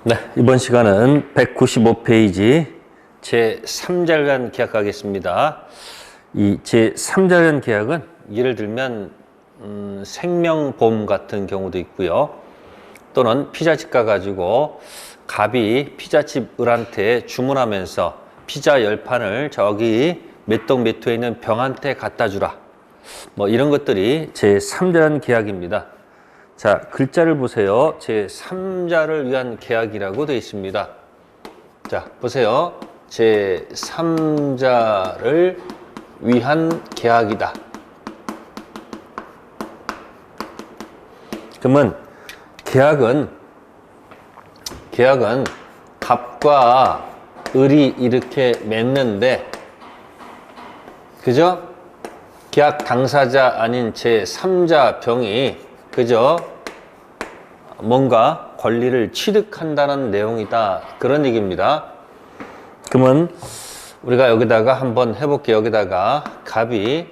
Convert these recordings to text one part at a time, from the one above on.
네, 이번 시간은 195페이지 제3자간 계약하겠습니다. 이 제3자간 계약은 예를 들면 생명보험 같은 경우도 있고요. 또는 피자집 가가지고 갑이 피자집 을한테 주문하면서 피자 10판을 저기 몇 동 몇 호에 있는 병한테 갖다 주라. 뭐 이런 것들이 제3자간 계약입니다. 자, 글자를 보세요. 제3자를 위한 계약이라고 되어 있습니다. 자, 보세요. 제3자를 위한 계약이다. 그러면 계약은 갑과 을이 이렇게 맺는데, 그죠? 계약 당사자 아닌 제3자 병이 그죠? 뭔가 권리를 취득한다는 내용이다. 그런 얘기입니다. 그러면 우리가 여기다가 한번 해볼게요. 여기다가 갑이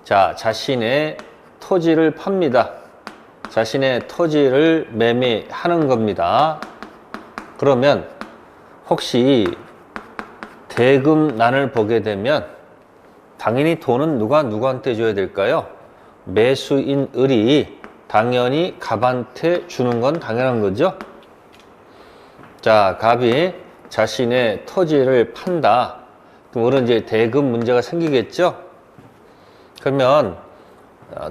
자신의 토지를 팝니다. 자신의 토지를 매매하는 겁니다. 그러면 혹시 대금난을 보게 되면 당연히 돈은 누구한테 줘야 될까요? 매수인 을이 당연히 갑한테 주는 건 당연한 거죠. 자, 갑이 자신의 토지를 판다. 그럼 을은 이제 대금 문제가 생기겠죠. 그러면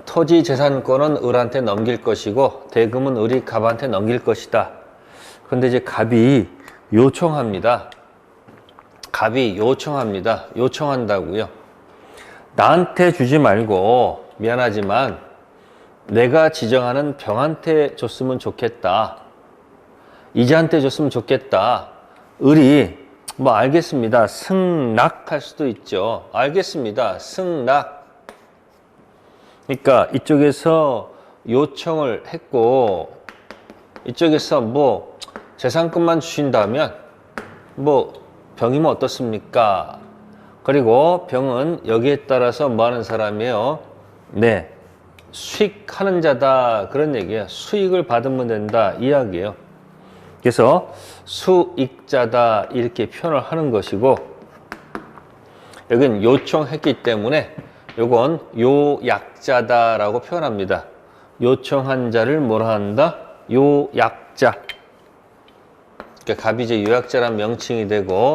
토지 재산권은 을한테 넘길 것이고 대금은 을이 갑한테 넘길 것이다. 그런데 이제 갑이 요청합니다. 요청한다고요. 나한테 주지 말고 미안하지만 내가 지정하는 병한테 줬으면 좋겠다. 이자한테 줬으면 좋겠다. 을이 뭐 알겠습니다. 승낙할 수도 있죠. 알겠습니다. 승낙. 그러니까 이쪽에서 요청을 했고 이쪽에서 뭐 재산권만 주신다면 뭐 병이면 어떻습니까? 그리고 병은 여기에 따라서 뭐 하는 사람이에요? 네, 수익하는 자다. 그런 얘기예요. 수익을 받으면 된다. 이야기예요. 그래서 수익자다. 이렇게 표현을 하는 것이고, 여긴 요청했기 때문에 요건 요약자다라고 표현합니다. 요청한 자를 뭐라 한다? 요약자. 그러니까 갑이 이제 요약자란 명칭이 되고,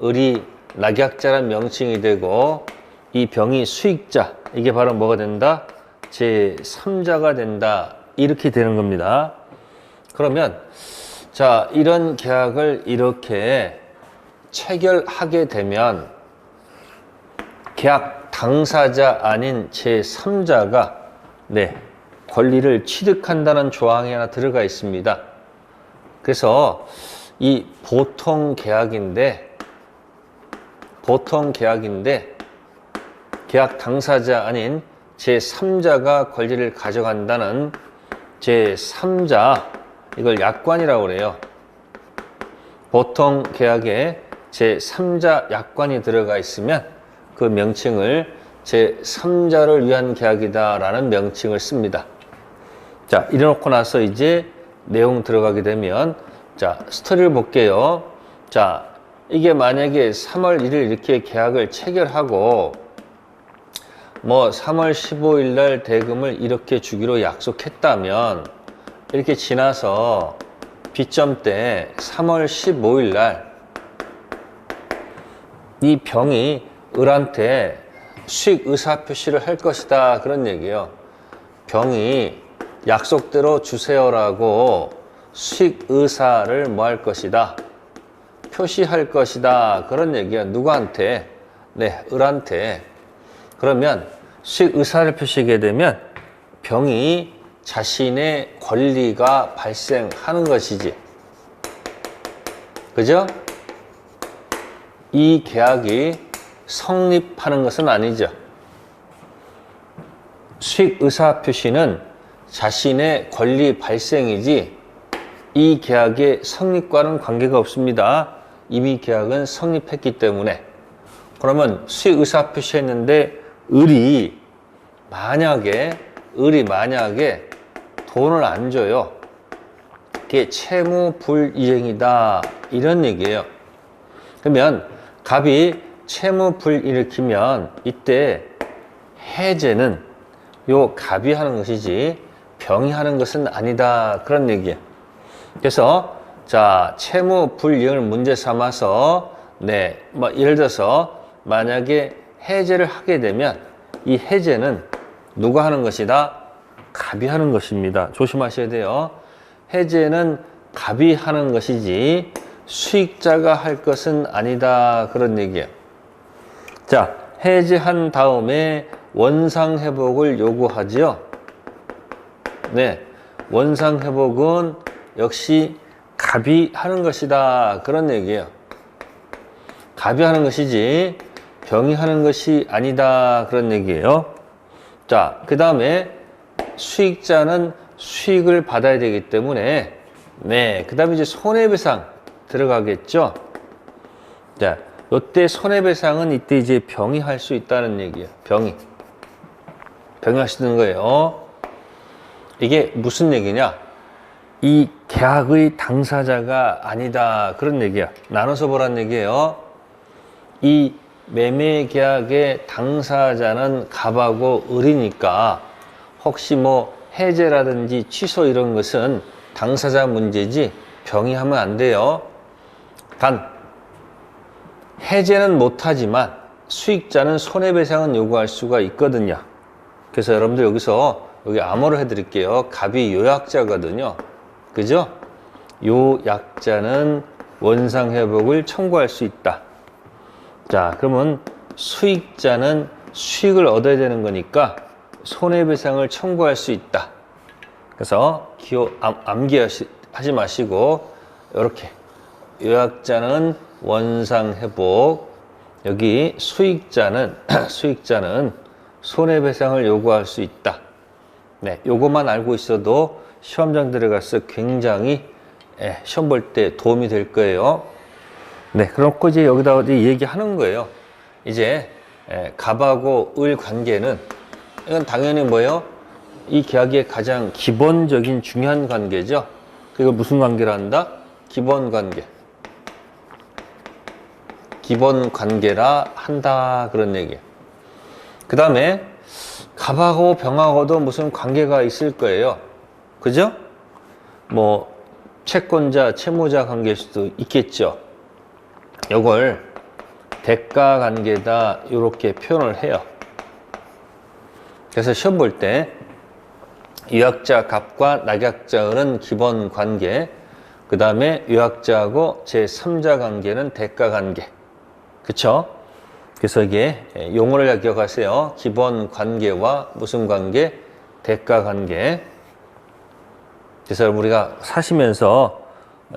을이 낙약자란 명칭이 되고, 이 병이 수익자. 이게 바로 뭐가 된다? 제3자가 된다. 이렇게 되는 겁니다. 그러면 자, 이런 계약을 이렇게 체결하게 되면 계약 당사자 아닌 제3자가 권리를 취득한다는 조항이 하나 들어가 있습니다. 그래서 이 보통 계약인데 계약 당사자 아닌 제3자가 권리를 가져간다는 제3자, 이걸 약관이라고 그래요. 보통 계약에 제3자 약관이 들어가 있으면 그 명칭을 제3자를 위한 계약이다라는 명칭을 씁니다. 자, 이래놓고 나서 이제 내용 들어가게 되면, 자, 스토리를 볼게요. 자, 이게 만약에 3월 1일 이렇게 계약을 체결하고 뭐 3월 15일 날 대금을 이렇게 주기로 약속했다면, 이렇게 지나서 비점 때 3월 15일 날 이 병이 을한테 수익 의사 표시를 할 것이다. 그런 얘기예요. 병이 약속대로 주세요라고 수익 의사를 뭐 할 것이다? 표시할 것이다. 그런 얘기야. 누구한테? 네, 을한테. 그러면 수익 의사를 표시하게 되면 병이 자신의 권리가 발생하는 것이지. 그죠? 이 계약이 성립하는 것은 아니죠. 수익 의사 표시는 자신의 권리 발생이지 이 계약의 성립과는 관계가 없습니다. 이미 계약은 성립했기 때문에. 그러면 수익 의사 표시했는데 을이 만약에 돈을 안 줘요. 그게 채무 불이행이다. 이런 얘기예요. 그러면 갑이 채무 불 일으키면 이때 해제는 요 갑이 하는 것이지 병이 하는 것은 아니다. 그런 얘기예요. 그래서 자, 채무 불이행을 문제 삼아서 네, 뭐 예를 들어서 만약에 해제를 하게 되면 이 해제는 누가 하는 것이다? 갑이 하는 것입니다. 조심하셔야 돼요. 해제는 갑이 하는 것이지 수익자가 할 것은 아니다. 그런 얘기예요. 자, 해제한 다음에 원상회복을 요구하지요. 네, 원상회복은 역시 갑이 하는 것이다. 그런 얘기예요. 갑이 하는 것이지 병이 하는 것이 아니다. 그런 얘기예요. 자, 그 다음에 수익자는 수익을 받아야 되기 때문에 네, 그 다음에 이제 손해배상 들어가겠죠. 자, 이때 손해배상은 이때 이제 병이 할 수 있다는 얘기예요. 병이 할 수 있는 거예요. 이게 무슨 얘기냐? 이 계약의 당사자가 아니다. 그런 얘기야. 나눠서 보란 얘기예요. 이 매매 계약의 당사자는 갑하고 을이니까 혹시 뭐 해제라든지 취소 이런 것은 당사자 문제지 병이 하면 안 돼요. 단 해제는 못하지만 수익자는 손해배상은 요구할 수가 있거든요. 그래서 여러분들 여기서 여기 암호를 해드릴게요. 갑이 요약자거든요. 그죠? 요약자는 원상회복을 청구할 수 있다. 자, 그러면 수익자는 수익을 얻어야 되는 거니까 손해배상을 청구할 수 있다. 그래서 암기하지 마시고 이렇게 요약자는 원상회복, 여기 수익자는 손해배상을 요구할 수 있다. 네, 요것만 알고 있어도 시험장 들어가서 굉장히 시험 볼 때 도움이 될 거예요. 네, 그렇고 이제 여기다 어디 얘기하는 거예요. 이제 갑하고 을 관계는 이건 당연히 뭐예요? 이 계약의 가장 기본적인 중요한 관계죠. 그리고 무슨 관계를 한다? 기본 관계. 기본 관계라 한다. 그런 얘기예요. 그 다음에 갑하고 병하고도 무슨 관계가 있을 거예요. 그죠? 뭐 채권자, 채무자 관계일 수도 있겠죠. 이걸 대가 관계다 이렇게 표현을 해요. 그래서 시험 볼 때 요약자 갑과 낙약자 을은 기본 관계, 그 다음에 요약자하고 제3자 관계는 대가 관계. 그쵸? 그래서 이게 용어를 기억하세요. 기본 관계와 무슨 관계? 대가 관계. 그래서 우리가 사시면서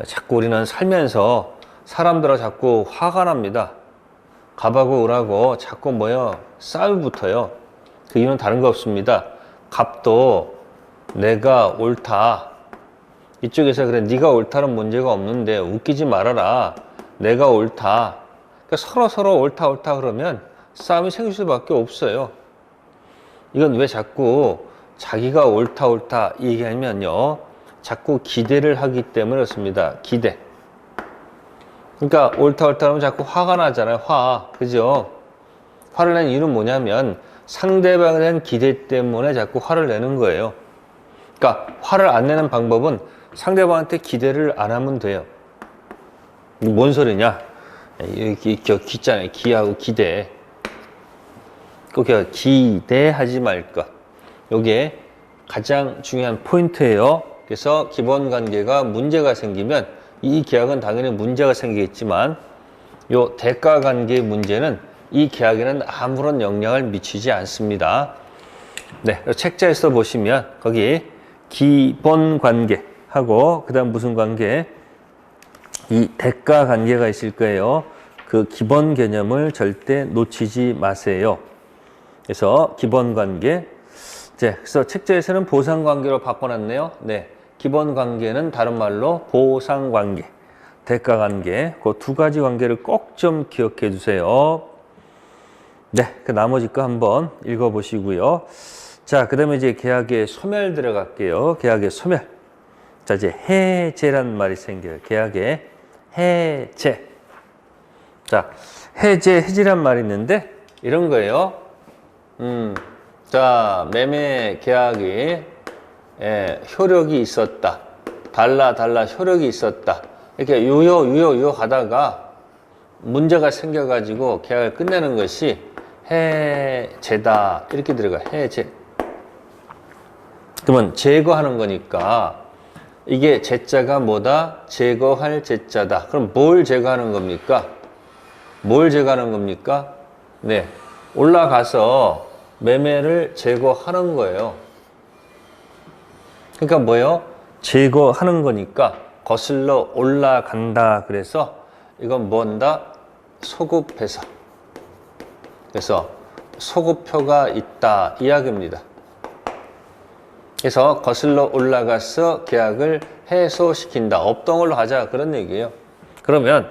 자꾸 우리는 살면서 사람들하고 자꾸 화가 납니다. 갑하고 을하고 자꾸 뭐요? 싸움이 붙어요. 그 이유는 다른 거 없습니다. 갑도 내가 옳다. 이쪽에서 그래 네가 옳다는 문제가 없는데 웃기지 말아라. 내가 옳다. 그러니까 서로 옳다 그러면 싸움이 생길 수밖에 없어요. 이건 왜 자꾸 자기가 옳다 얘기하면요. 자꾸 기대를 하기 때문에 그렇습니다. 기대. 그러니까 옳다 하면 자꾸 화가 나잖아요. 화. 그죠? 화를 낸 이유는 뭐냐면 상대방에 대한 기대 때문에 자꾸 화를 내는 거예요. 그러니까 화를 안 내는 방법은 상대방한테 기대를 안 하면 돼요. 뭔 소리냐? 여기 기잖아요. 기하고 기대. 꼭 기대하지 말 것. 요게 가장 중요한 포인트예요. 그래서 기본 관계가 문제가 생기면 이 계약은 당연히 문제가 생기겠지만 요 대가 관계의 문제는 이 계약에는 아무런 영향을 미치지 않습니다. 네, 책자에서 보시면 거기 기본 관계하고 그 다음 무슨 관계? 이 대가 관계가 있을 거예요. 그 기본 개념을 절대 놓치지 마세요. 그래서 기본 관계. 네, 그래서 책자에서는 보상 관계로 바꿔놨네요. 네, 기본 관계는 다른 말로 보상 관계, 대가 관계. 그 두 가지 관계를 꼭 좀 기억해 주세요. 네, 그 나머지 거 한번 읽어보시고요. 자, 그 다음에 이제 계약의 소멸 들어갈게요. 계약의 소멸. 자, 이제 해제란 말이 생겨요. 계약에 해제. 자, 해제란 말이 있는데 이런 거예요. 자, 매매 계약이 효력이 있었다. 달라 효력이 있었다. 이렇게 유효 가다가 문제가 생겨가지고 계약을 끝내는 것이 해제다. 이렇게 들어가. 해제. 그러면 제거하는 거니까 이게 제자가 뭐다? 제거할 제자다. 그럼 뭘 제거하는 겁니까? 네. 올라가서 매매를 제거하는 거예요. 그러니까 뭐예요? 제거하는 거니까 거슬러 올라간다. 그래서 이건 뭔다? 소급해서. 그래서 소급표가 있다. 이야기입니다. 그래서 거슬러 올라가서 계약을 해소시킨다. 없던 걸로 하자. 그런 얘기예요. 그러면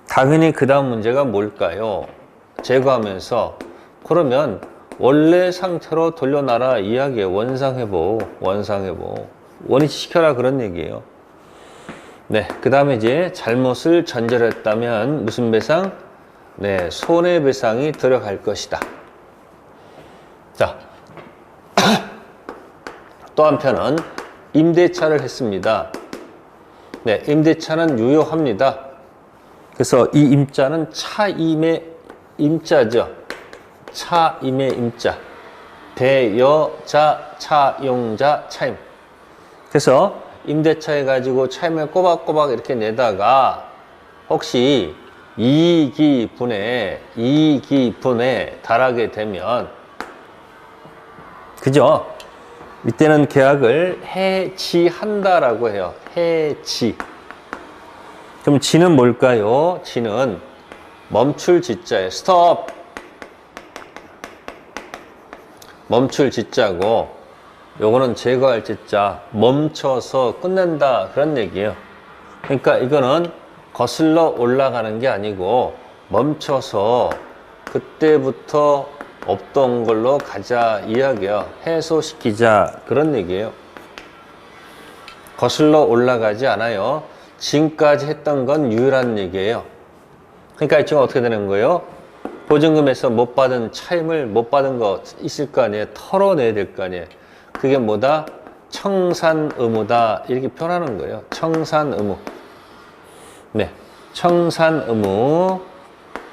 당연히 그 다음 문제가 뭘까요? 제거하면서 그러면 원래 상태로 돌려놔라 이야기예요. 원상회복. 원위치시켜라 그런 얘기예요. 네, 그 다음에 이제 잘못을 전제했다면 무슨 배상? 네, 손해배상이 들어갈 것이다. 자, 또 한편은 임대차를 했습니다. 네, 임대차는 유효합니다. 그래서 이 임자는 차임의 임자죠. 차임의 임자. 대여자, 차용자, 차임. 그래서 임대차 해가지고 차임을 꼬박꼬박 이렇게 내다가 혹시 이익이분에 달하게 되면, 그죠? 이때는 계약을 해지한다라고 해요. 해지. 그럼 지는 뭘까요? 지는 멈출 지자예요. 스톱. 멈출 지자고, 요거는 제거할 지자. 멈춰서 끝낸다. 그런 얘기예요. 그러니까 이거는 거슬러 올라가는 게 아니고 멈춰서 그때부터 없던 걸로 가자 이야기야. 해소시키자 그런 얘기예요. 거슬러 올라가지 않아요. 지금까지 했던 건 유일한 얘기예요. 그러니까 지금 어떻게 되는 거예요? 보증금에서 못 받은 차임을 못 받은 거 있을 거 아니에요. 털어내야 될 거 아니에요. 그게 뭐다? 청산 의무다. 이렇게 표현하는 거예요. 청산 의무. 네, 청산 의무.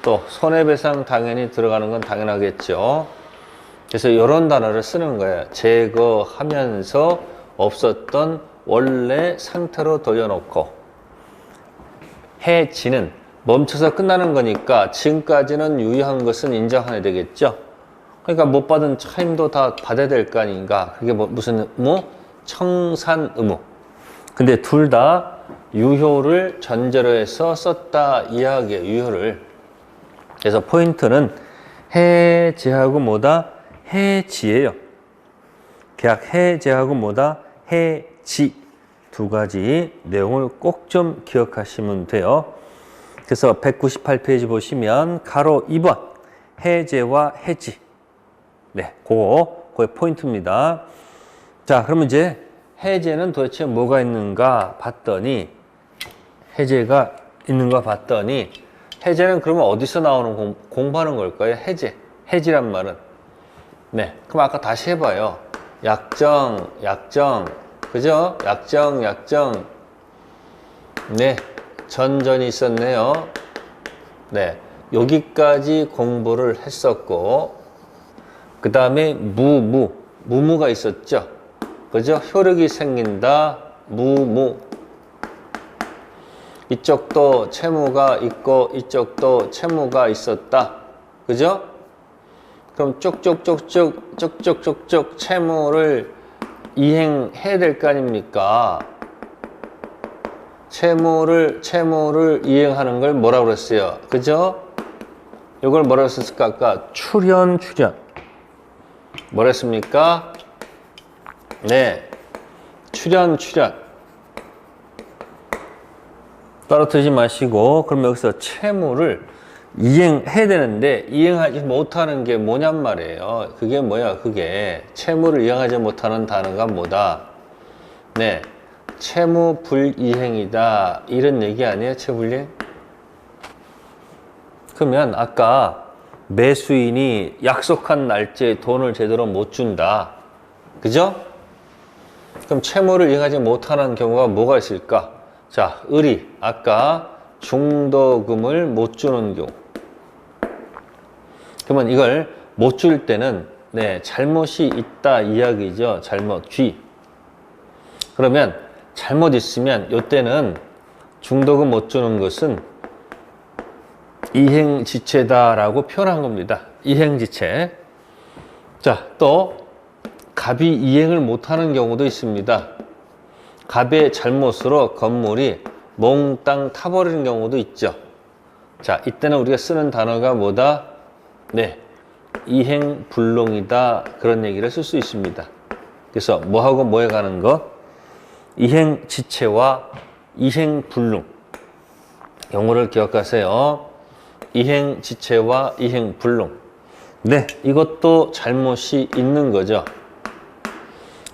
또 손해배상 당연히 들어가는 건 당연하겠죠. 그래서 이런 단어를 쓰는 거예요. 제거하면서 없었던 원래 상태로 돌려놓고. 해지는 멈춰서 끝나는 거니까 지금까지는 유효한 것은 인정해야 되겠죠. 그러니까 못 받은 차임도 다 받아야 될 거 아닌가. 그게 무슨 의무? 청산 의무. 근데 둘 다 유효를 전제로 해서 썼다 이야기예요. 유효를. 그래서 포인트는 해제하고 뭐다? 해지예요. 계약 해제하고 뭐다? 해지. 두 가지 내용을 꼭 좀 기억하시면 돼요. 그래서 198페이지 보시면 가로 2번 해제와 해지. 네, 그게 포인트입니다. 자, 그러면 이제 해제는 도대체 뭐가 있는가 봤더니, 해제는 그러면 어디서 나오는 공부하는 걸까요? 해지란 말은. 네, 그럼 아까 다시 해봐요. 약정. 그죠? 약정. 네, 전전이 있었네요. 네, 여기까지 공부를 했었고, 그 다음에 무무가 있었죠. 그죠? 효력이 생긴다. 무무. 이쪽도 채무가 있고 이쪽도 채무가 있었다. 그죠? 그럼 쪽쪽 채무를 이행해야 될 거 아닙니까? 채무를 이행하는 걸 뭐라고 그랬어요? 그죠? 이걸 뭐라고 했을까? 아까 출연. 뭐라 했습니까? 네. 출연. 떨어뜨리지 마시고, 그럼 여기서 채무를 이행해야 되는데 이행하지 못하는 게 뭐냔 말이에요. 그게 뭐야? 그게 채무를 이행하지 못하는 단어가 뭐다? 네, 채무 불이행이다. 이런 얘기 아니에요, 채무불이행? 그러면 아까 매수인이 약속한 날짜에 돈을 제대로 못 준다. 그죠? 그럼 채무를 이행하지 못하는 경우가 뭐가 있을까? 자, 을이 아까 중도금을 못 주는 경우. 그러면 이걸 못 줄 때는 네, 잘못이 있다 이야기죠. 잘못, 귀. 그러면 잘못 있으면 이때는 중도금 못 주는 것은 이행지체다라고 표현한 겁니다. 이행지체. 자, 또 갑이 이행을 못하는 경우도 있습니다. 갑의 잘못으로 건물이 몽땅 타버리는 경우도 있죠. 자, 이때는 우리가 쓰는 단어가 뭐다? 네, 이행불능이다. 그런 얘기를 쓸 수 있습니다. 그래서 뭐하고 뭐에 가는 것? 이행지체와 이행불능. 용어를 기억하세요. 이행지체와 이행불능. 네, 이것도 잘못이 있는 거죠.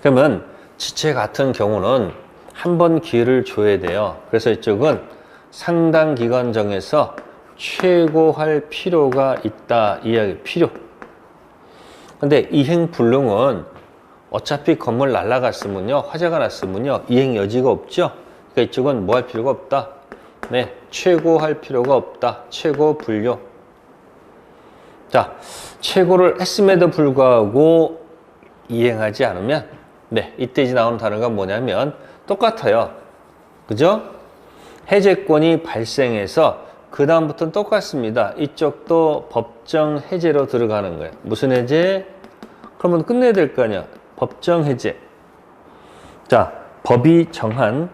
그러면 지체 같은 경우는 한 번 기회를 줘야 돼요. 그래서 이쪽은 상당 기간 정해서 최고할 필요가 있다. 이야기 필요. 근데 이행불능은 어차피 건물 날라갔으면요, 화재가 났으면요, 이행 여지가 없죠. 그러니까 이쪽은 뭐 할 필요가 없다. 네, 최고할 필요가 없다. 최고 불료. 자, 최고를 했음에도 불구하고 이행하지 않으면, 네, 이때 이제 나오는 단어가 뭐냐면 똑같아요. 그죠? 해제권이 발생해서 그 다음부터는 똑같습니다. 이쪽도 법정 해제로 들어가는 거예요. 무슨 해제? 그러면 끝내야 될 거 아니야. 법정 해제. 자, 법이 정한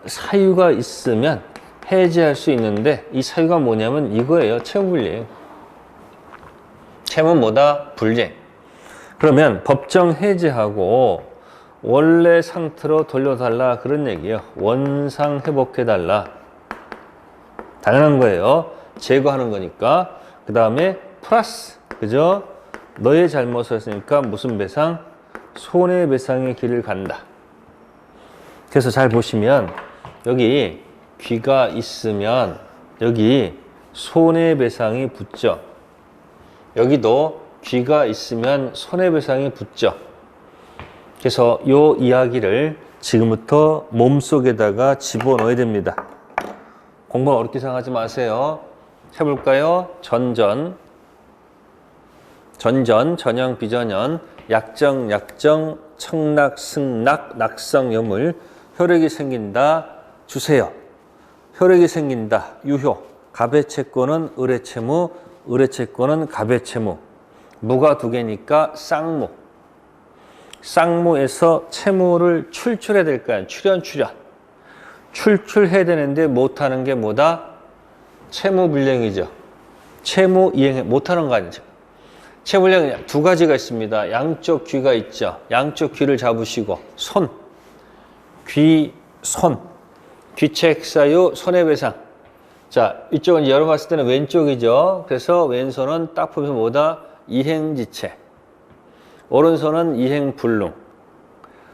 사유가 있으면 해제할 수 있는데 이 사유가 뭐냐면 이거예요. 채무불이행. 채무 뭐다? 불이행. 그러면 법정 해제하고 원래 상태로 돌려달라 그런 얘기예요. 원상 회복해달라. 당연한 거예요. 제거하는 거니까. 그 다음에 플러스, 그죠? 너의 잘못을 했으니까 무슨 배상? 손해배상의 길을 간다. 그래서 잘 보시면 여기 귀가 있으면 여기 손해배상이 붙죠. 여기도 귀가 있으면 손해배상이 붙죠. 그래서 이 이야기를 지금부터 몸속에다가 집어넣어야 됩니다. 공부 어렵게 생각하지 마세요. 해볼까요? 전전, 전형, 비전형, 약정, 청락, 승락, 낙성, 여물, 혈액이 생긴다, 주세요. 혈액이 생긴다, 유효. 갑의 채권은 을의 채무, 을의 채권은 갑의 채무. 무가 두 개니까 쌍무. 쌍무에서 채무를 출출해야 될 거야. 출출해야 되는데 못하는 게 뭐다? 채무불이행이죠. 채무 이행 못하는 거 아니죠. 채무불이행은 두 가지가 있습니다. 양쪽 귀가 있죠. 양쪽 귀를 잡으시고 손, 귀, 손, 귀책사유, 손해배상. 자, 이쪽은 열어봤을 때는 왼쪽이죠. 그래서 왼손은 딱 보면 뭐다? 이행지체. 오른손은 이행불능.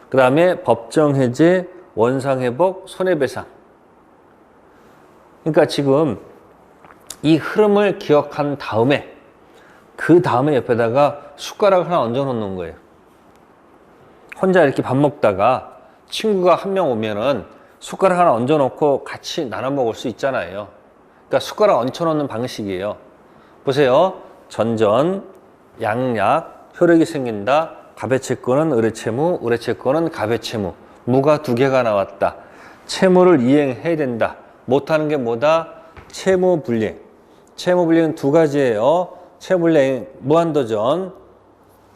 그 다음에 법정해제, 원상회복, 손해배상. 그러니까 지금 이 흐름을 기억한 다음에 그 다음에 옆에다가 숟가락을 하나 얹어 놓는 거예요. 혼자 이렇게 밥 먹다가 친구가 한 명 오면은 숟가락 하나 얹어 놓고 같이 나눠 먹을 수 있잖아요. 그러니까 숟가락 얹혀 놓는 방식이에요. 보세요. 전전, 양약, 혈액이 생긴다. 갑의 채권은 을의 채무, 을의 채권은 갑의 채무. 무가 두 개가 나왔다. 채무를 이행해야 된다. 못하는 게 뭐다? 채무불이행. 채무불이행은 두 가지예요. 채무불이행 무한도전.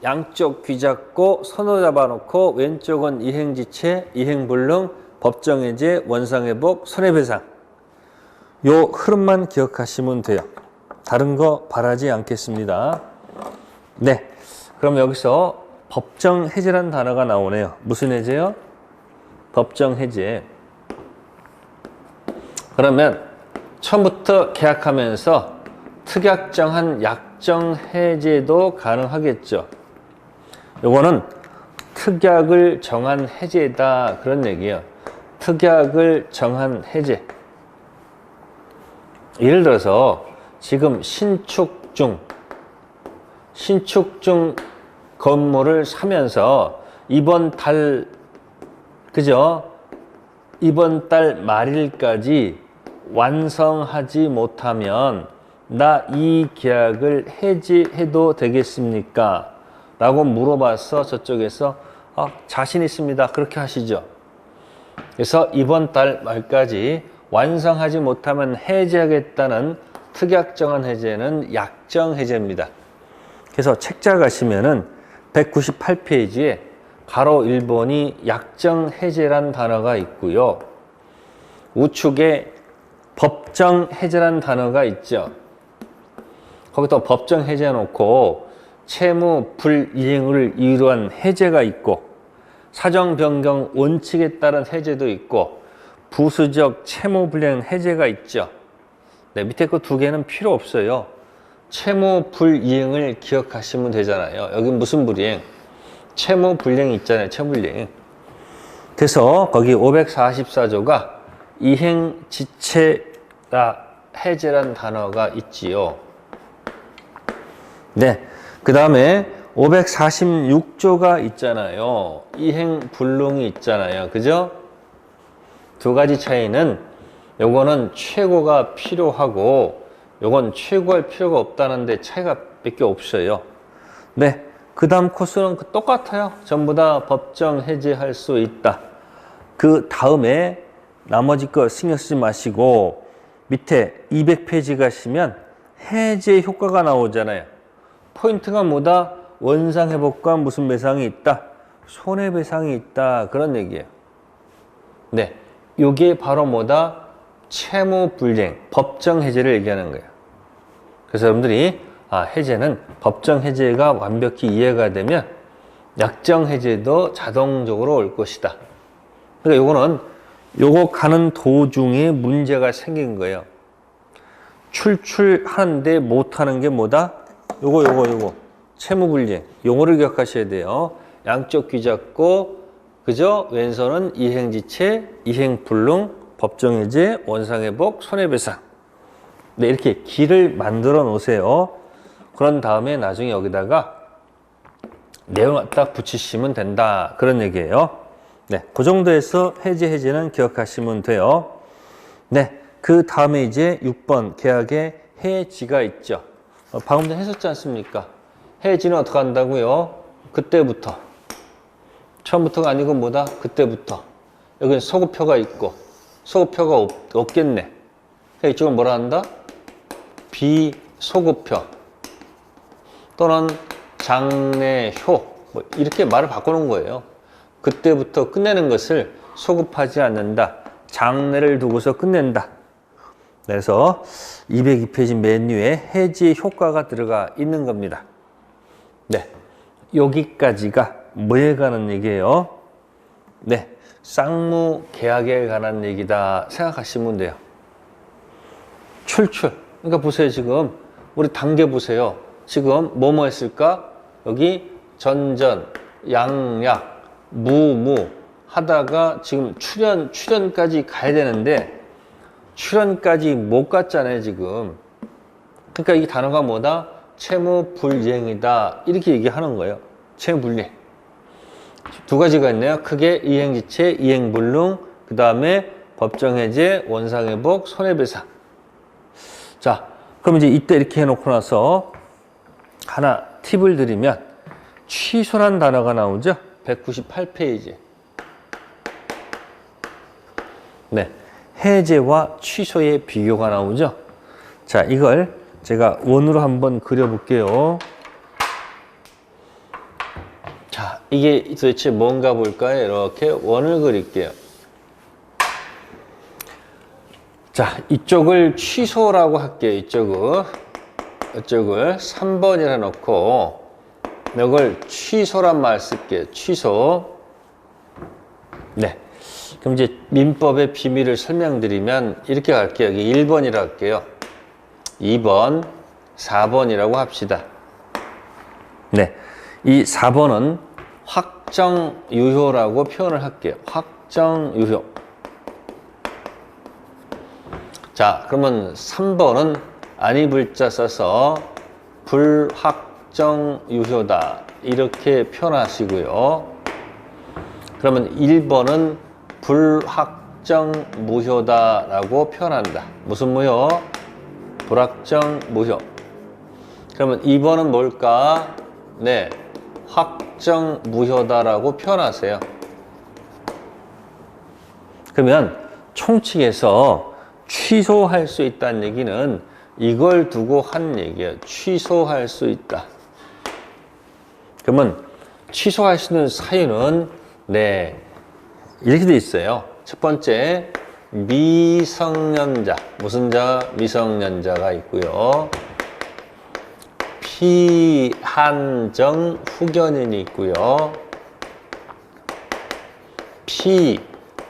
양쪽 귀 잡고 손으로 잡아놓고 왼쪽은 이행지체, 이행불능, 법정해제, 원상회복, 손해배상. 요 흐름만 기억하시면 돼요. 다른 거 바라지 않겠습니다. 네. 그럼 여기서 법정해제라는 단어가 나오네요. 무슨 해제요? 법정해제. 그러면 처음부터 계약하면서 특약정한 약정해제도 가능하겠죠. 요거는 특약을 정한 해제다. 그런 얘기예요. 특약을 정한 해제. 예를 들어서 지금 신축 중 건물을 사면서 이번 달 말일까지 완성하지 못하면 나 이 계약을 해지해도 되겠습니까? 라고 물어봐서 저쪽에서 자신 있습니다. 그렇게 하시죠. 그래서 이번 달 말까지 완성하지 못하면 해지하겠다는 특약 정한 해제는 약정 해제입니다. 그래서 책자 가시면은 198페이지에 가로 1번이 약정 해제란 단어가 있고요. 우측에 법정 해제란 단어가 있죠. 거기다 법정 해제 놓고 채무 불이행을 이유로 한 해제가 있고 사정 변경 원칙에 따른 해제도 있고 부수적 채무 불이행 해제가 있죠. 네, 밑에 거 두 개는 필요 없어요. 채무 불이행을 기억하시면 되잖아요. 여기 무슨 불이행? 채무 불이행 있잖아요. 채무 불이행. 그래서 거기 544조가 이행지체라 해제란 단어가 있지요. 네. 그 다음에 546조가 있잖아요. 이행불능이 있잖아요. 그죠? 두 가지 차이는 요거는 최고가 필요하고 요건 최고할 필요가 없다는 데 차이가 몇 개 없어요. 네. 그 다음 코스는 똑같아요. 전부 다 법정 해제할 수 있다. 그 다음에 나머지 거 신경 쓰지 마시고 밑에 200페이지 가시면 해제 효과가 나오잖아요. 포인트가 뭐다? 원상회복과 무슨 배상이 있다? 손해배상이 있다. 그런 얘기예요. 네. 요게 바로 뭐다? 채무불이행, 법정 해제를 얘기하는 거예요. 그래서 여러분들이 해제는 법정 해제가 완벽히 이해가 되면 약정 해제도 자동적으로 올 것이다. 그러니까 요거 가는 도중에 문제가 생긴 거예요. 출출하는데 못하는 게 뭐다? 요거 채무불이행. 용어를 기억하셔야 돼요. 양쪽 귀 잡고 그죠? 왼손은 이행지체, 이행불능, 법정해제, 원상회복, 손해배상. 네, 이렇게 길을 만들어 놓으세요. 그런 다음에 나중에 여기다가 내용을 딱 붙이시면 된다. 그런 얘기예요. 네, 그 정도에서 해제는 기억하시면 돼요. 네, 그 다음에 이제 6번 계약의 해지가 있죠. 방금 전에 했었지 않습니까? 해지는 어떻게 한다고요? 그때부터. 처음부터가 아니고 뭐다? 그때부터. 여기는 소급표가 있고 소급표가 없겠네. 이쪽은 뭐라 한다? 비소급표 또는 장래효 뭐 이렇게 말을 바꾸는 거예요. 그때부터 끝내는 것을 소급하지 않는다. 장래를 두고서 끝낸다. 그래서 202페이지 맨 위에 해지 효과가 들어가 있는 겁니다. 네, 여기까지가 뭐에 관한 얘기예요? 네, 쌍무 계약에 관한 얘기다 생각하시면 돼요. 출출. 그러니까 보세요. 지금 우리 단계 보세요. 지금 뭐뭐 했을까? 여기 전전, 양약, 무무 하다가 지금 출연까지 가야 되는데 출연까지 못 갔잖아요. 지금. 그러니까 이 단어가 뭐다? 채무불이행이다. 이렇게 얘기하는 거예요. 채무불이행. 두 가지가 있네요. 크게 이행지체, 이행불능, 그 다음에 법정해제, 원상회복, 손해배상. 자, 그럼 이제 이때 이렇게 해놓고 나서 하나 팁을 드리면 취소란 단어가 나오죠. 198페이지. 네, 해제와 취소의 비교가 나오죠. 자, 이걸 제가 원으로 한번 그려볼게요. 자, 이게 도대체 뭔가 볼까요? 이렇게 원을 그릴게요. 자, 이쪽을 취소라고 할게요. 이쪽을 3번이라 놓고 이걸 취소란 말 쓸게요. 취소. 네. 그럼 이제 민법의 비밀을 설명드리면 이렇게 갈게요. 여기 1번이라 할게요. 2번, 4번이라고 합시다. 네. 이 4번은 확정유효라고 표현을 할게요. 확정유효. 자, 그러면 3번은 아니 불자 써서 불확정유효다 이렇게 표현하시고요. 그러면 1번은 불확정무효다라고 표현한다. 무슨 무효? 불확정무효. 그러면 2번은 뭘까? 네, 확정무효다라고 표현하세요. 그러면 총칙에서 취소할 수 있다는 얘기는 이걸 두고 한 얘기예요. 취소할 수 있다. 그러면 취소할 수 있는 사유는 네, 이렇게 돼 있어요. 첫 번째, 미성년자. 무슨 자? 미성년자가 있고요. 피한정 후견인이 있고요.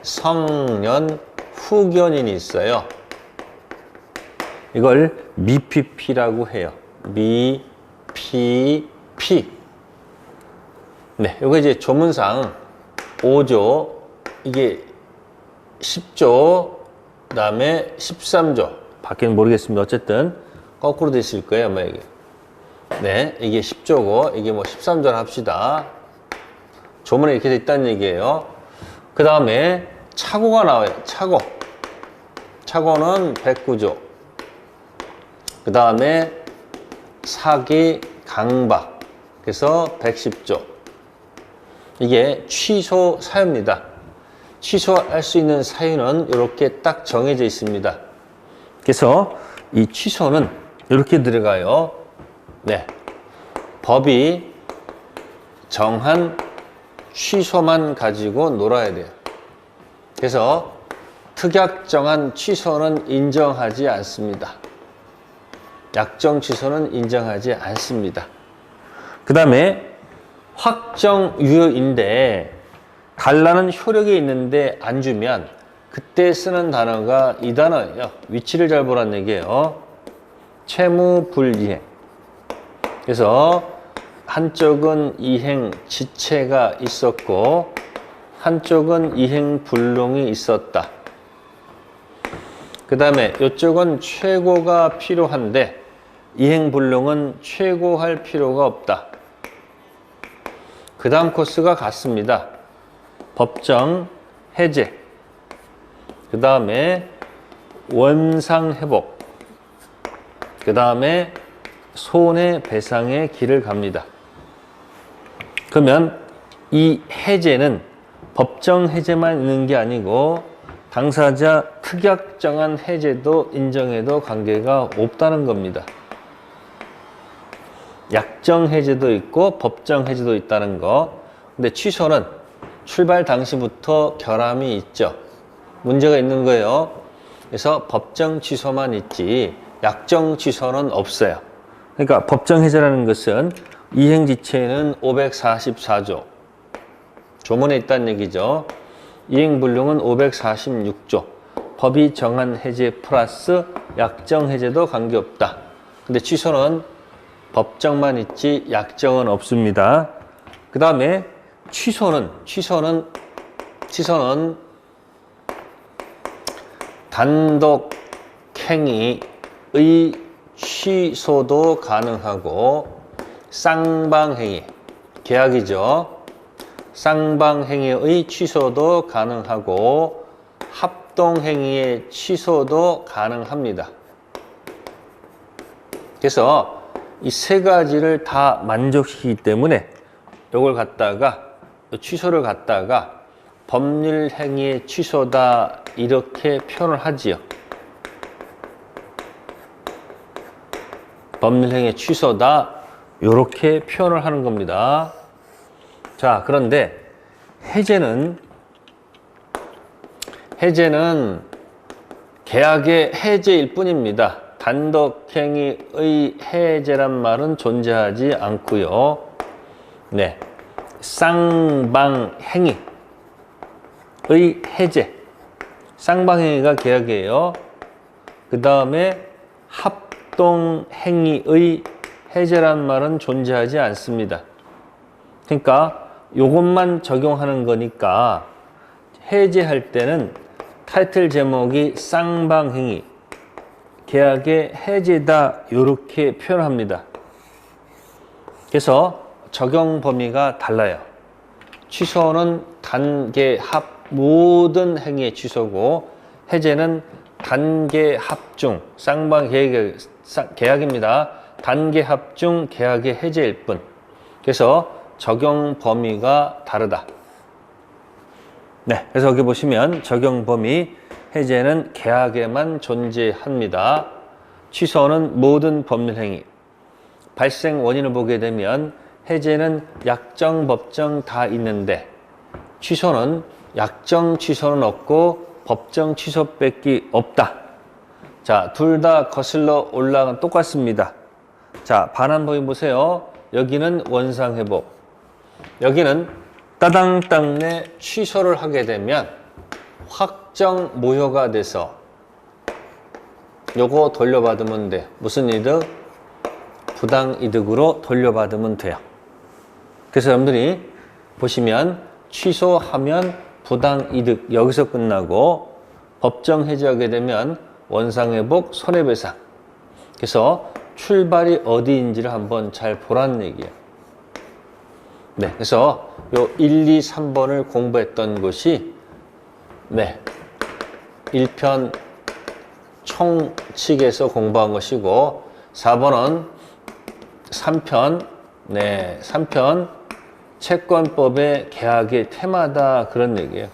피성년 후견인이 있어요. 이걸 미피피라고 해요. 미피피. 네, 이거 이제 조문상 5조, 이게 10조, 그 다음에 13조. 밖에는 모르겠습니다. 어쨌든 거꾸로 되실 거예요, 아마 이게. 네, 이게 10조고, 이게 뭐 13조를 합시다. 조문에 이렇게 돼 있다는 얘기예요. 그 다음에 차고가 나와요. 차고. 차고는 109조. 그 다음에 사기, 강박. 그래서 110조. 이게 취소 사유입니다. 취소할 수 있는 사유는 이렇게 딱 정해져 있습니다. 그래서 이 취소는 이렇게 들어가요. 네. 법이 정한 취소만 가지고 놀아야 돼요. 그래서 특약정한 취소는 인정하지 않습니다. 약정 취소는 인정하지 않습니다. 그 다음에 확정유효인데 달라는 효력이 있는데 안 주면 그때 쓰는 단어가 이 단어예요. 위치를 잘 보라는 얘기예요. 채무불이행. 그래서 한쪽은 이행 지체가 있었고 한쪽은 이행 불능이 있었다. 그 다음에 이쪽은 최고가 필요한데 이행 불능은 최고할 필요가 없다. 그 다음 코스가 같습니다. 법정 해제, 그 다음에 원상회복, 그 다음에 손해배상의 길을 갑니다. 그러면 이 해제는 법정 해제만 있는 게 아니고 당사자 특약정한 해제도 인정해도 관계가 없다는 겁니다. 약정 해제도 있고 법정 해제도 있다는 거. 근데 취소는 출발 당시부터 결함이 있죠. 문제가 있는 거예요. 그래서 법정 취소만 있지 약정 취소는 없어요. 그러니까 법정 해제라는 것은 이행지체는 544조. 조문에 있다는 얘기죠. 이행불능은 546조. 법이 정한 해제 플러스 약정 해제도 관계없다. 근데 취소는 법정만 있지 약정은 없습니다. 그 다음에 취소는 단독 행위의 취소도 가능하고 쌍방행위, 계약이죠. 쌍방행위의 취소도 가능하고 합동행위의 취소도 가능합니다. 그래서 이 세 가지를 다 만족시키기 때문에 이걸 갖다가 취소를 갖다가 법률행위의 취소다 이렇게 표현을 하지요. 법률행위의 취소다 이렇게 표현을 하는 겁니다. 자, 그런데 해제는 계약의 해제일 뿐입니다. 단독행위의 해제란 말은 존재하지 않고요. 네, 쌍방행위의 해제, 쌍방행위가 계약이에요. 그 다음에 합동행위의 해제란 말은 존재하지 않습니다. 그러니까 요것만 적용하는 거니까 해제할 때는 타이틀 제목이 쌍방행위, 계약의 해제다 이렇게 표현합니다. 그래서 적용 범위가 달라요. 취소는 단계 합 모든 행위의 취소고 해제는 단계 합중 쌍방 계약입니다. 단계 합중 계약의 해제일 뿐. 그래서 적용 범위가 다르다. 네, 그래서 여기 보시면 적용 범위 해제는 계약에만 존재합니다. 취소는 모든 법률 행위. 발생 원인을 보게 되면 해제는 약정, 법정 다 있는데 취소는 약정 취소는 없고 법정 취소밖에 없다. 자, 둘 다 거슬러 올라간 똑같습니다. 자, 반환법인 보세요. 여기는 원상회복. 여기는 따당땅 내 취소를 하게 되면 확정 무효가 돼서 요거 돌려받으면 돼. 무슨 이득? 부당이득으로 돌려받으면 돼요. 그래서 여러분들이 보시면 취소하면 부당이득 여기서 끝나고 법정 해지하게 되면 원상회복 손해배상. 그래서 출발이 어디인지를 한번 잘 보라는 얘기예요. 네, 그래서 요 1, 2, 3번을 공부했던 것이 네, 1편 총칙에서 공부한 것이고 4번은 3편 네, 3편 채권법의 계약의 테마다 그런 얘기예요.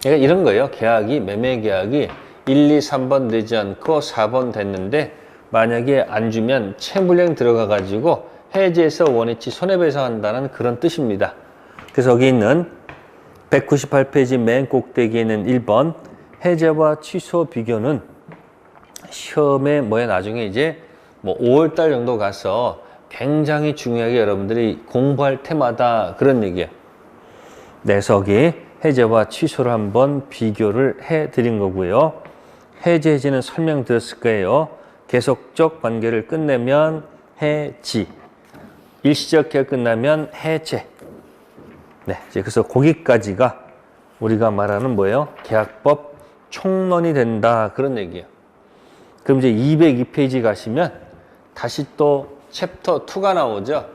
그러니까 이런 거예요. 계약이 매매 계약이 1, 2, 3번 되지 않고 4번 됐는데 만약에 안 주면 채무령 들어가 가지고 해지해서 원위치 손해배상한다는 그런 뜻입니다. 그래서 여기 있는 198페이지 맨 꼭대기에 있는 1번 해제와 취소 비교는 시험에 나중에 이제 5월달 정도 가서 굉장히 중요하게 여러분들이 공부할 테마다 그런 얘기예요. 네, 그래서 여기 해제와 취소를 한번 비교를 해드린 거고요. 해지는 설명드렸을 거예요. 계속적 관계를 끝내면 해지, 일시적 계약 끝나면 해제. 네, 이제 그래서 거기까지가 우리가 말하는 뭐예요? 계약법 총론이 된다 그런 얘기예요. 그럼 이제 202페이지 가시면 다시 또 챕터 2가 나오죠.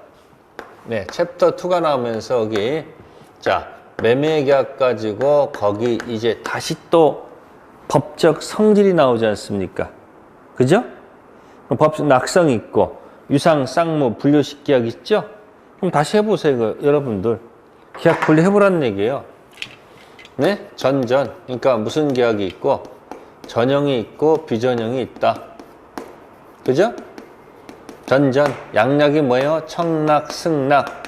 네, 챕터 2가 나오면서 여기 자 매매 계약 가지고 거기 이제 다시 또 법적 성질이 나오지 않습니까? 그죠? 법적 낙성 있고 유상, 쌍무, 분류식 계약 있죠? 그럼 다시 해보세요, 여러분들. 계약 분류해보라는 얘기예요. 네? 전전. 그러니까 무슨 계약이 있고 전형이 있고 비전형이 있다. 그죠? 전전. 양락이 뭐예요? 청락, 승락.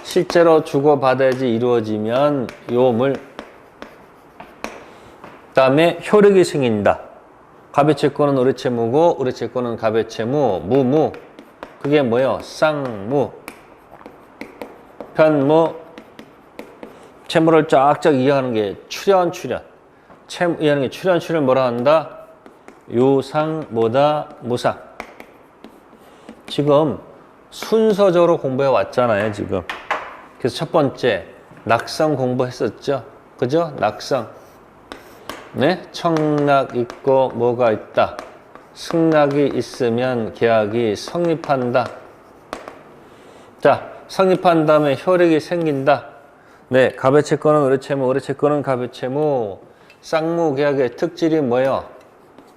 실제로 주고받아야지 이루어지면 요물. 그 다음에 효력이 생긴다. 가배채권은 의뢰채무고 의뢰채권은 가배채무, 무무. 그게 뭐예요? 쌍무. 편무. 채무를 쫙쫙 이해하는 게 출연. 채무 이해하는 게 출연 뭐라 한다? 유상, 무상. 지금 순서적으로 공부해 왔잖아요, 지금. 그래서 첫 번째, 낙성 공부했었죠? 그죠? 낙성. 네? 청락 있고 뭐가 있다. 승낙이 있으면 계약이 성립한다. 자, 성립한 다음에 효력이 생긴다. 네, 가배채권은 의뢰채무, 의뢰채권은 가배채무. 쌍무 계약의 특질이 뭐예요?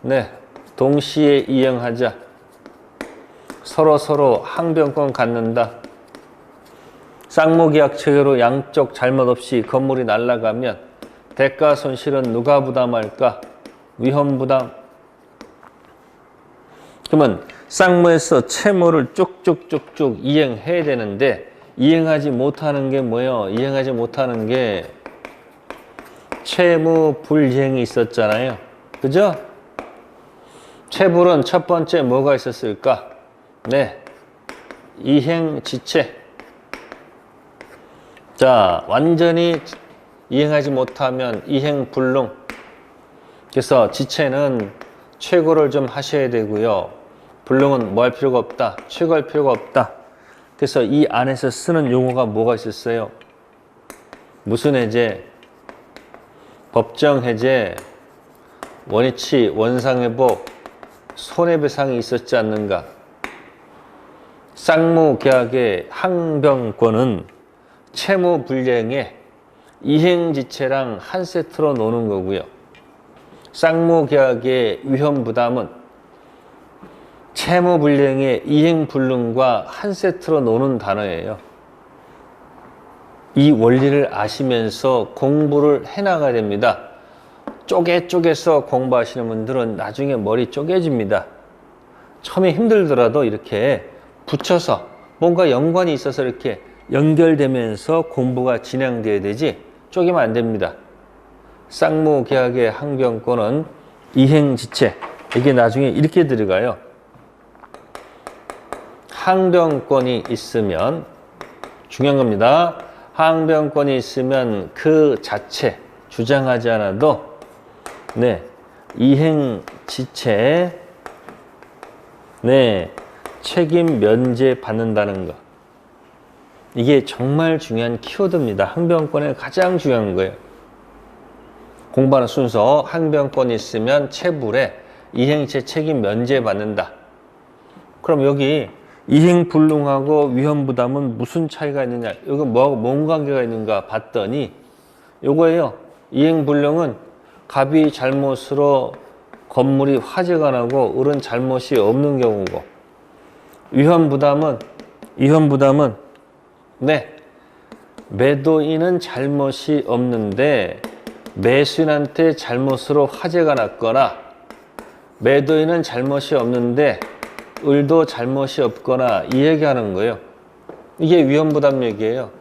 네, 동시에 이행하자. 서로 항변권 갖는다. 쌍무 계약 체계로 양쪽 잘못 없이 건물이 날아가면 대가 손실은 누가 부담할까? 위험 부담. 그러면 쌍무에서 채무를 쭉쭉쭉쭉 이행해야 되는데 이행하지 못하는 게 뭐예요? 이행하지 못하는 게 채무 불이행이 있었잖아요. 그죠? 채불은 첫 번째 뭐가 있었을까? 네, 이행지체. 자, 완전히 이행하지 못하면 이행불능. 그래서 지체는 최고를 좀 하셔야 되고요. 불능은 뭐 할 필요가 없다. 최고할 필요가 없다. 그래서 이 안에서 쓰는 용어가 뭐가 있었어요? 무슨 해제, 법정 해제, 원위치, 원상회복, 손해배상이 있었지 않는가? 쌍무계약의 항변권은 채무불이행의 이행지체랑 한 세트로 노는 거고요. 쌍무계약의 위험부담은 채무불이행의 이행불능과 한 세트로 노는 단어예요. 이 원리를 아시면서 공부를 해나가야 됩니다. 쪼개서 공부하시는 분들은 나중에 머리 쪼개집니다. 처음에 힘들더라도 이렇게 붙여서 뭔가 연관이 있어서 이렇게 연결되면서 공부가 진행돼야 되지 쪼개면 안 됩니다. 쌍무계약의 항변권은 이행지체, 이게 나중에 이렇게 들어가요. 항변권이 있으면, 중요한 겁니다. 항변권이 있으면 그 자체 주장하지 않아도 이행지체 책임 면제 받는다는 거. 이게 정말 중요한 키워드입니다. 항변권의 가장 중요한 거예요. 공부하는 순서, 항변권이 있으면 체불에 이행체 책임 면제 받는다. 그럼 여기 이행불능하고 위험부담은 무슨 차이가 있느냐? 여기 뭐하고 뭔 관계가 있는가 봤더니 요거예요. 이행불능은 갑이 잘못으로 건물이 화재가 나고 을은 잘못이 없는 경우고, 위험부담은 매도인은 잘못이 없는데 매수인한테 잘못으로 화재가 났거나, 매도인은 잘못이 없는데 을도 잘못이 없거나, 이 얘기하는 거예요. 이게 위험부담 얘기예요.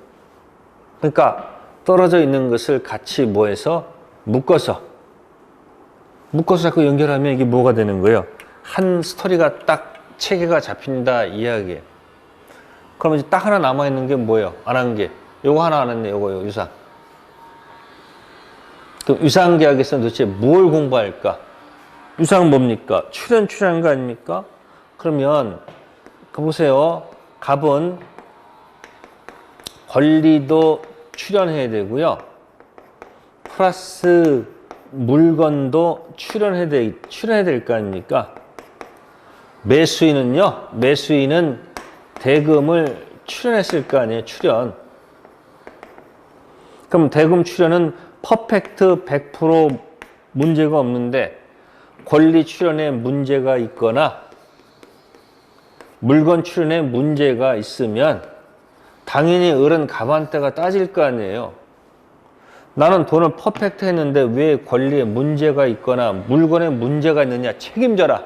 그러니까 떨어져 있는 것을 같이 뭐해서 묶어서 자꾸 연결하면 이게 뭐가 되는 거예요? 한 스토리가 딱 체계가 잡힌다 이야기예요. 그러면 이제 딱 하나 남아있는 게 뭐예요? 안 한 게. 요거 하나 안 했네. 요거요. 유상. 그럼 유상계약에서는 도대체 뭘 공부할까? 유상 뭡니까? 출연한 거 아닙니까? 그러면 보세요. 갑은 권리도 출연해야 되고요. 플러스 물건도 출연해야 될 거 아닙니까? 매수인은 대금을 출연했을 거 아니에요. 출연. 그럼 대금 출연은 퍼펙트 100% 문제가 없는데 권리 출연에 문제가 있거나 물건 출연에 문제가 있으면 당연히 을은 갑한테가 따질 거 아니에요. 나는 돈을 퍼펙트 했는데 왜 권리에 문제가 있거나 물건에 문제가 있느냐? 책임져라.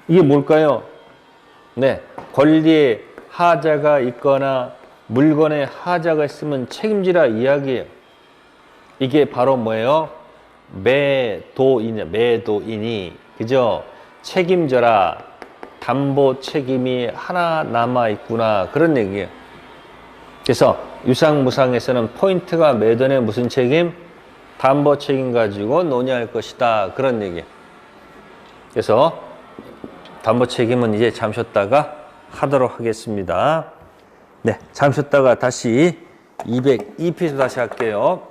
이게 뭘까요? 권리에 하자가 있거나 물건에 하자가 있으면 책임지라 이야기예요. 이게 바로 뭐예요? 매도인이 그죠? 책임져라. 담보 책임이 하나 남아 있구나. 그런 얘기예요. 그래서 유상무상에서는 포인트가 매도인의 무슨 책임? 담보 책임 가지고 논의할 것이다. 그런 얘기예요. 그래서 담보 책임은 이제 잠시 쉬었다가 하도록 하겠습니다. 잠시 쉬었다가 다시 202페이지 다시 할게요.